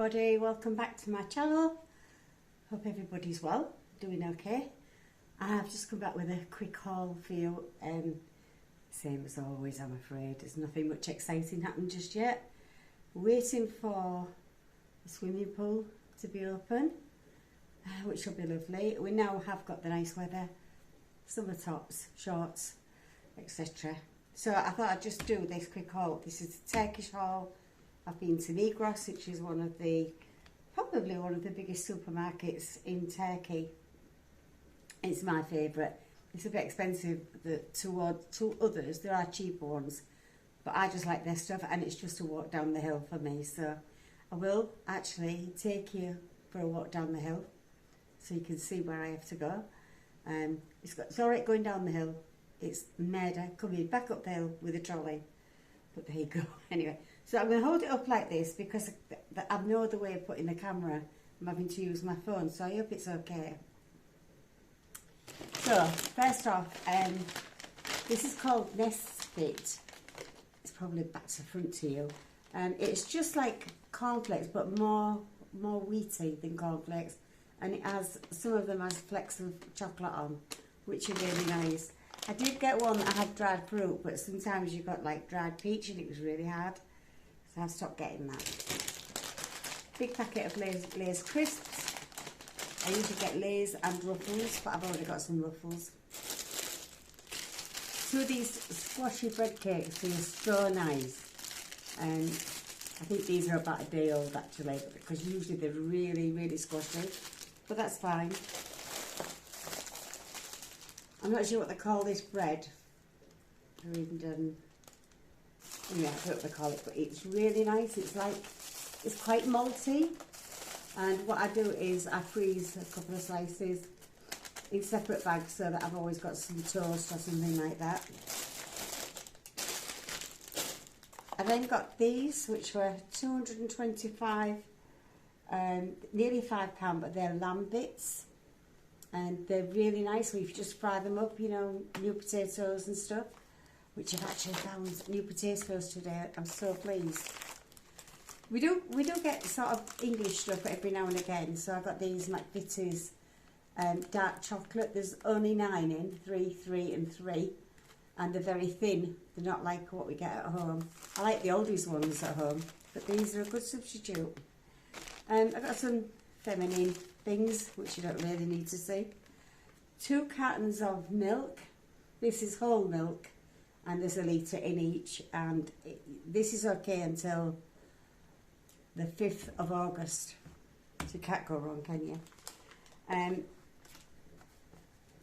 everybody, welcome back to my channel. Hope everybody's well, doing okay. I've just come back with a quick haul for you. Same as always, I'm afraid. There's nothing much exciting happened just yet. Waiting for the swimming pool to be open, which will be lovely. We now have got the nice weather, summer tops, shorts, etc. So I thought I'd just do this quick haul. This is a Turkish haul. I've been to Migros, which is probably one of the biggest supermarkets in Turkey. It's my favourite. It's a bit expensive to others. There are cheaper ones, but I just like their stuff, and it's just a walk down the hill for me. So I will actually take you for a walk down the hill so you can see where I have to go. It's alright going down the hill. It's murder coming back up the hill with a trolley. But there you go. Anyway, so I'm going to hold it up like this because I've no other way of putting the camera. I'm having to use my phone, so I hope it's okay. So, first off, this is called Nest Fit. It's probably back to front to you. It's just like cornflakes, but more wheaty than cornflakes. And it has, some of them has flecks of chocolate on, which are really nice. I did get one that had dried fruit, but sometimes you got like dried peach and it was really hard. So I stopped getting that. Big packet of Lay's crisps. I usually get Lay's and Ruffles, but I've already got some Ruffles. Two of these squashy bread cakes, they're so nice. And I think these are about a day old actually, because usually they're really, really squashy. But that's fine. I'm not sure what they call this bread. Anyway, I don't know what they call it, but it's really nice. It's quite malty. And what I do is I freeze a couple of slices in separate bags so that I've always got some toast or something like that. I then got these, which were 225, nearly £5, but they're lamb bits. And they're really nice if you just fry them up, you know, new potatoes and stuff, which I've actually found new potatoes today. I'm so pleased. We do get sort of English stuff every now and again. So I got these McVitie's dark chocolate. There's only 9 in, 3, and 3, and they're very thin. They're not like what we get at home. I like the oldies ones at home, but these are a good substitute. I got some feminine things which you don't really need to see. 2 cartons of milk. This is whole milk, and there's a litre in each, and this is okay until the 5th of August. So you can't go wrong, can you?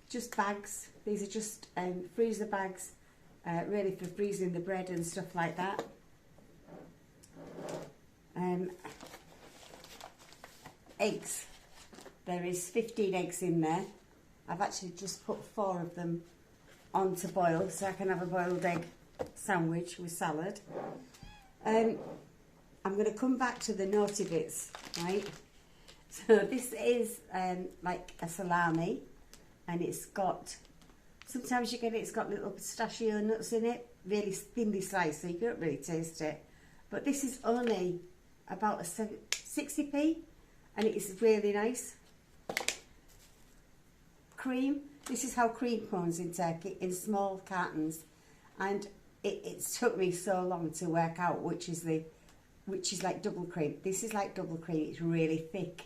Just bags. These are just freezer bags, really for freezing the bread and stuff like that. Eggs. There is 15 eggs in there. I've actually just put 4 of them on to boil so I can have a boiled egg sandwich with salad. I'm going to come back to the naughty bits, right? So this is like a salami, and it's got, sometimes you get it, it's got little pistachio nuts in it, really thinly sliced, so you don't really taste it. But this is only about a 60p, and it is really nice. Cream. This is how cream comes in Turkey, in small cartons, and it took me so long to work out which is like double cream. This is like double cream. It's really thick,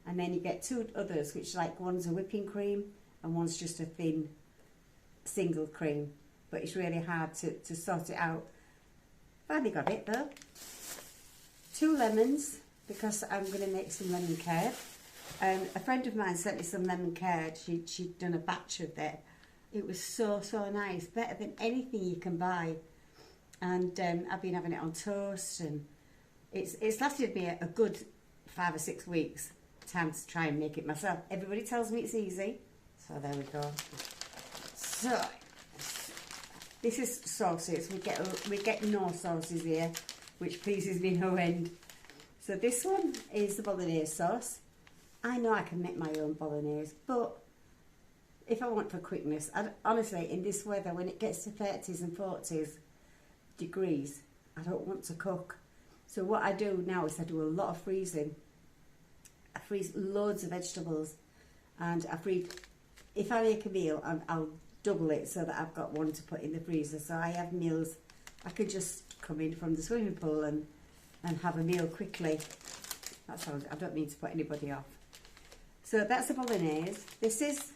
and then you get 2 others, which like one's a whipping cream and one's just a thin single cream. But it's really hard to sort it out. Finally got it though. 2 lemons, because I'm going to make some lemon curd. A friend of mine sent me some lemon curd. She'd done a batch of it. It was so nice, better than anything you can buy. And I've been having it on toast, and it's lasted me a good 5 or 6 weeks. Time to try and make it myself. Everybody tells me it's easy, so there we go. So this is sauces. We get no sauces here, which pleases me no end. So this one is the bolognese sauce. I know I can make my own bolognese, but if I want for quickness, honestly, in this weather, when it gets to 30s and 40s degrees, I don't want to cook. So what I do now is I do a lot of freezing. I freeze loads of vegetables, and if I make a meal, I'll double it so that I've got one to put in the freezer. So I have meals, I could just come in from the swimming pool and have a meal quickly. That sounds, I don't mean to put anybody off. So that's a bolognese. This is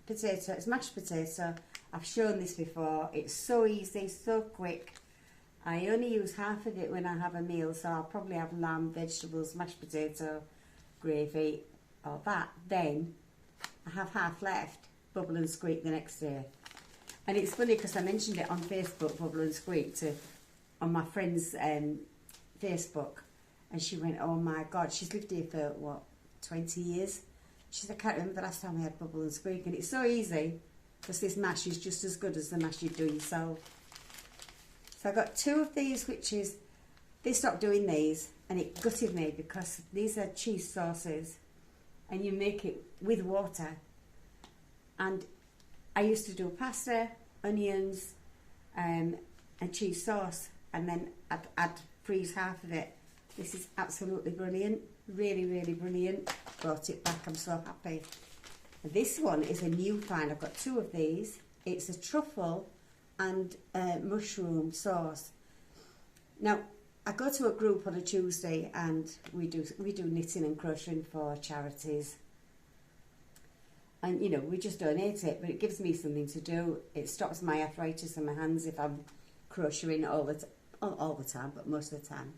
potato, it's mashed potato. I've shown this before. It's so easy, so quick. I only use half of it when I have a meal, so I'll probably have lamb, vegetables, mashed potato, gravy, or that. Then I have half left, bubble and squeak the next day. And it's funny because I mentioned it on Facebook, bubble and squeak, on my friend's Facebook, and she went, oh my God, she's lived here for what, 20 years? She said, I can't remember the last time I had bubble and squeak. And it's so easy because this mash is just as good as the mash you do yourself. So I got 2 of these, which is, they stopped doing these and it gutted me because these are cheese sauces and you make it with water. And I used to do pasta, onions, and cheese sauce, and then I'd freeze half of it. This is absolutely brilliant, really, really brilliant. Brought it back, I'm so happy. This one is a new find. I've got 2 of these. It's a truffle and mushroom sauce. Now, I go to a group on a Tuesday and we do knitting and crocheting for charities. And, you know, we just donate it, but it gives me something to do. It stops my arthritis in my hands if I'm crocheting all the time, but most of the time.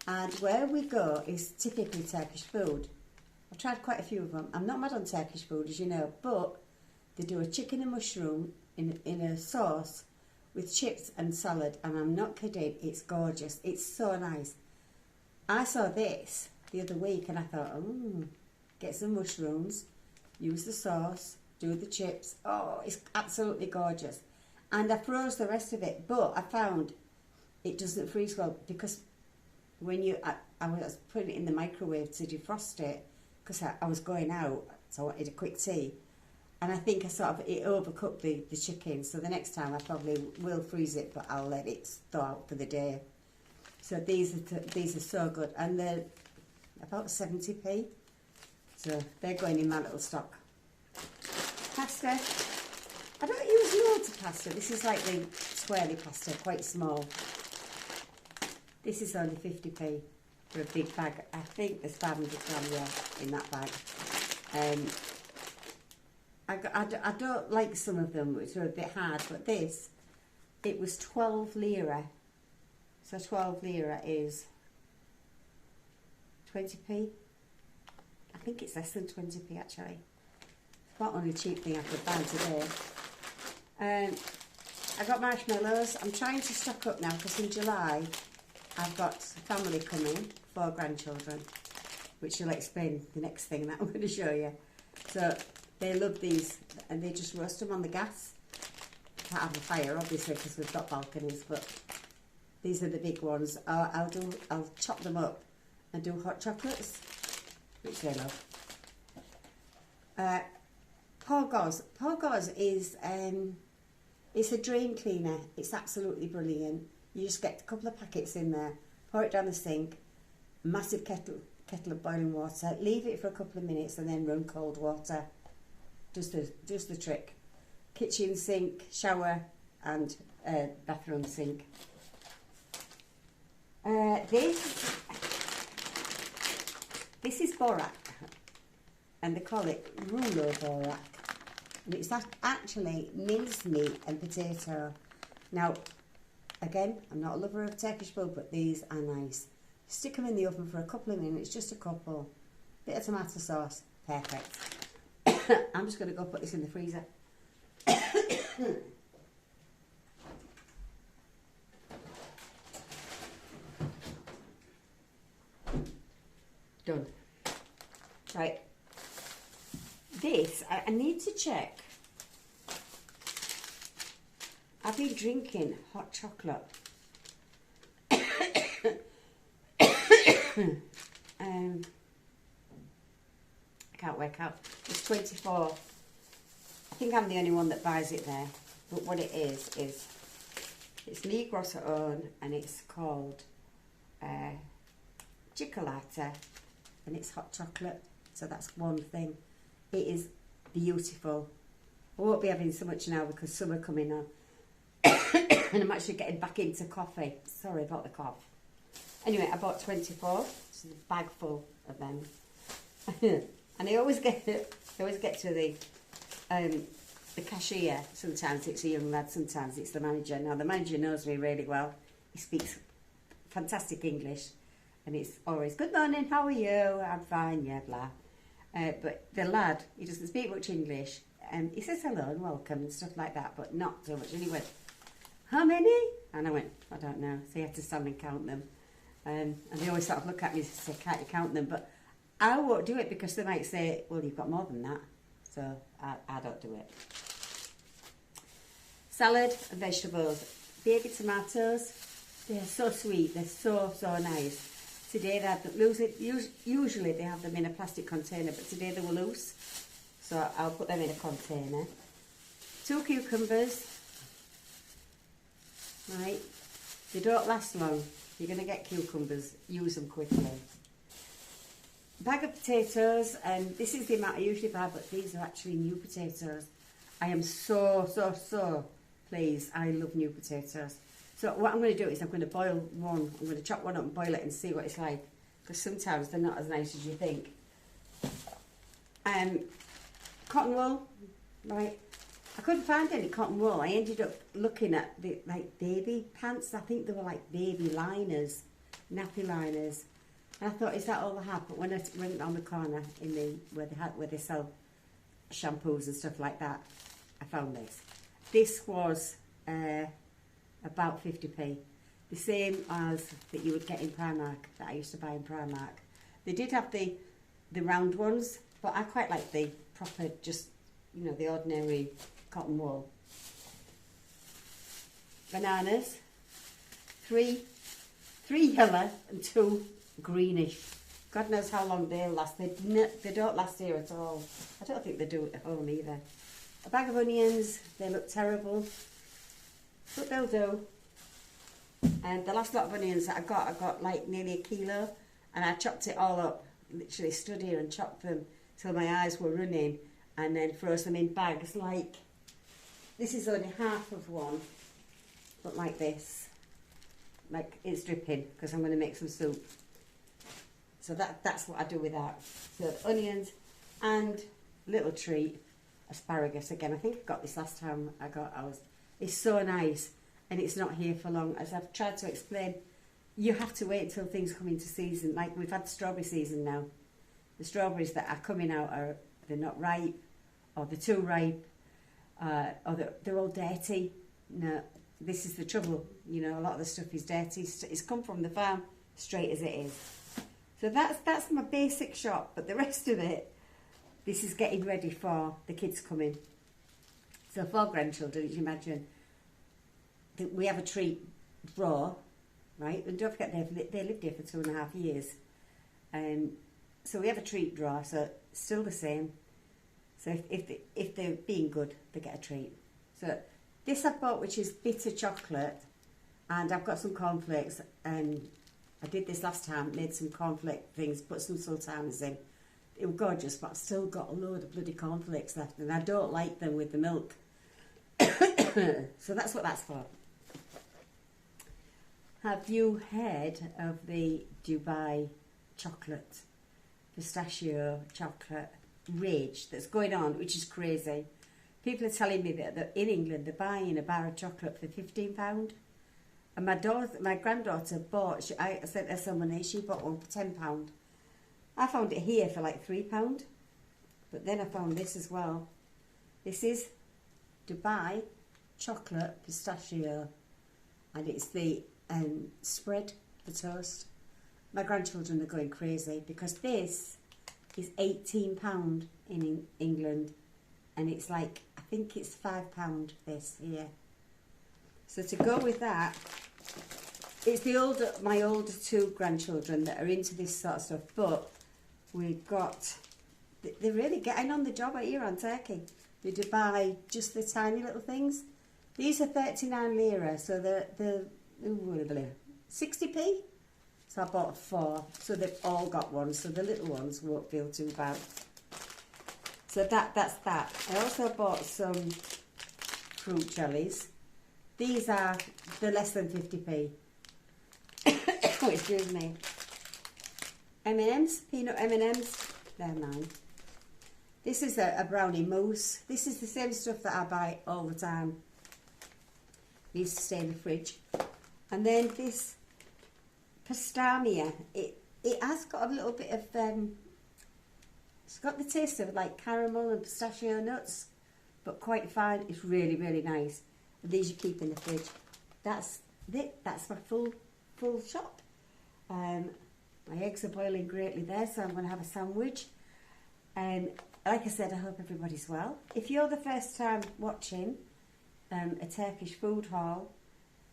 And where we go is typically Turkish food. I've tried quite a few of them. I'm not mad on Turkish food, as you know, but they do a chicken and mushroom in a sauce with chips and salad, and I'm not kidding, it's gorgeous. It's so nice. I saw this the other week and I thought, oh, get some mushrooms, use the sauce, do the chips. Oh, it's absolutely gorgeous. And I froze the rest of it, but I found it doesn't freeze well because when I was putting it in the microwave to defrost it because I was going out, so I wanted a quick tea. And I think it overcooked the chicken, so the next time I probably will freeze it, but I'll let it thaw out for the day. So these are so good, and they're about 70p. So they're going in my little stock. Pasta. I don't use loads of pasta. This is like the squarely pasta, quite small. This is only 50p for a big bag. I think there's 500 gram in that bag. I don't like some of them, which are a bit hard, but this, it was 12 lira. So 12 lira is 20p. I think it's less than 20p actually. It's about the only cheap thing I could buy today. I got marshmallows. I'm trying to stock up now because in July I've got family coming, 4 grandchildren, which will explain the next thing that I'm going to show you. So they love these and they just roast them on the gas. Can't have a fire obviously because we've got balconies, but these are the big ones. I'll chop them up and do hot chocolates, which they love. Porgos. Porgos is it's a drain cleaner. It's absolutely brilliant. You just get a couple of packets in there, pour it down the sink, massive kettle of boiling water, leave it for a couple of minutes and then run cold water. Does the trick. Kitchen sink, shower and bathroom sink. This is borak, and they call it rouleau borak, and it's actually mincemeat and potato. Now, again, I'm not a lover of Turkish food, but these are nice. Stick them in the oven for a couple of minutes, just a couple. Bit of tomato sauce, perfect. I'm just going to go put this in the freezer. Done. Right. This, I need to check. I've been drinking hot chocolate. I can't work out. It's 24. I think I'm the only one that buys it there. But what it is it's Migros own, and it's called chocolate, and it's hot chocolate, so that's one thing. It is beautiful. I won't be having so much now because summer coming on. And I'm actually getting back into coffee. Sorry about the cough. Anyway, I bought 24, which is a bag full of them. And I always get to the cashier. Sometimes it's a young lad, sometimes it's the manager. Now the manager knows me really well. He speaks fantastic English, and it's always, good morning, how are you? I'm fine, yeah, blah. But the lad, he doesn't speak much English, and he says hello and welcome and stuff like that, but not so much. And he went, how many? And I went, I don't know. So he had to stand and count them. And they always sort of look at me and say, can't you count them? But I won't do it because they might say, well, you've got more than that. So I don't do it. Salad and vegetables. Baby tomatoes, they're so sweet. They're so, so nice. Today they had them loose. Usually they have them in a plastic container, but today they were loose. So I'll put them in a container. 2 cucumbers. Right. They don't last long. You're going to get cucumbers. Use them quickly. Bag of potatoes, and this is the amount I usually buy, but these are actually new potatoes. I am so, so, so pleased. I love new potatoes. So what I'm going to do is I'm going to boil one. I'm going to chop one up and boil it and see what it's like. Because sometimes they're not as nice as you think. Cotton wool, right? I couldn't find any cotton wool. I ended up looking at the baby pants. I think they were like baby liners, nappy liners. And I thought, is that all they have? But when I went on the corner in where they sell shampoos and stuff like that, I found this. This was about 50p, the same as that you would get in Primark, that I used to buy in Primark. They did have the round ones, but I quite like the proper, just, you know, the ordinary cotton wool. Bananas, three yellow and 2 greenish. God knows how long they'll last. They don't last here at all. I don't think they do at home either. A bag of onions, they look terrible, but they'll do. And the last lot of onions that I got like nearly 1 kilo, and I chopped it all up, literally stood here and chopped them till my eyes were running, and then froze them in bags like, this is only half of one, but like this. Like it's dripping, because I'm going to make some soup. So that's what I do with that. So onions and little treat, asparagus again. I think I got this last time it's so nice, and it's not here for long. As I've tried to explain, you have to wait until things come into season. Like we've had strawberry season now. The strawberries that are coming out they're not ripe, or they're too ripe, or they're all dirty. No, this is the trouble. You know, a lot of the stuff is dirty. It's come from the farm straight as it is. So that's my basic shop, but the rest of it, this is getting ready for the kids coming. So 4 grandchildren, as you imagine, we have a treat drawer, right? And don't forget they lived here for 2.5 years. So we have a treat drawer, so still the same. So if they're being good, they get a treat. So this I've bought, which is bitter chocolate, and I've got some cornflakes, and I did this last time, made some cornflake things, put some sultanas in. They were gorgeous, but I've still got a load of bloody cornflakes left, and I don't like them with the milk. So that's what that's for. Have you heard of the Dubai chocolate, pistachio chocolate rage that's going on, which is crazy? People are telling me that in England they're buying a bar of chocolate for £15. And my granddaughter bought, I sent her some money, she bought one for £10. I found it here for like £3. But then I found this as well. This is Dubai chocolate pistachio, and it's the spread for toast. My grandchildren are going crazy because this is £18 in England, and it's like, I think it's £5 this here. So to go with that, it's my older 2 grandchildren that are into this sort of stuff, but we've got, they're really getting on the job here on Turkey. They do buy just the tiny little things. These are 39 lira, so they're 60p. So I bought 4, so they've all got one, so the little ones won't feel too bad. So that's that. I also bought some fruit jellies. These are the less than 50p. Oh, excuse me. M&M's, peanut M&M's, they're mine. This is a brownie mousse. This is the same stuff that I buy all the time. Needs to stay in the fridge. And then this pastamia, it has got a little bit of, it's got the taste of like caramel and pistachio nuts, but quite fine. It's really, really nice. And these you keep in the fridge. That's it. That's my full shop. My eggs are boiling greatly there, so I'm going to have a sandwich. And like I said, I hope everybody's well. If you're the first time watching a Turkish food haul,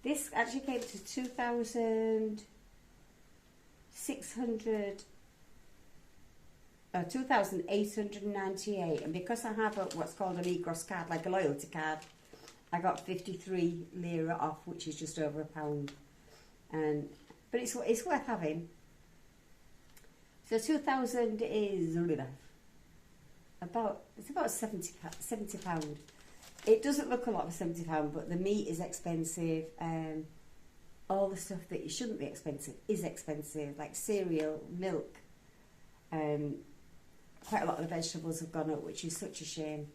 this actually came to 2,898, and because I have what's called a Migros card, like a loyalty card, I got 53 lira off, which is just over £1. But it's worth having. So 2,000 is about £70. It doesn't look a lot for £70, but the meat is expensive. All the stuff that it shouldn't be expensive is expensive, like cereal, milk. Quite a lot of the vegetables have gone up, which is such a shame.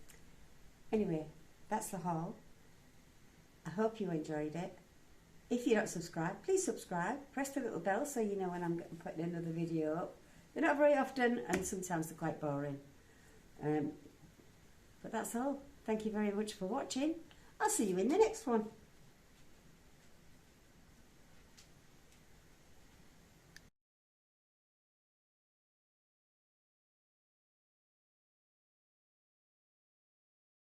Anyway, that's the haul. I hope you enjoyed it. If you're not subscribed, please subscribe. Press the little bell so you know when I'm putting another video up. They're not very often, and sometimes they're quite boring. But that's all. Thank you very much for watching. I'll see you in the next one.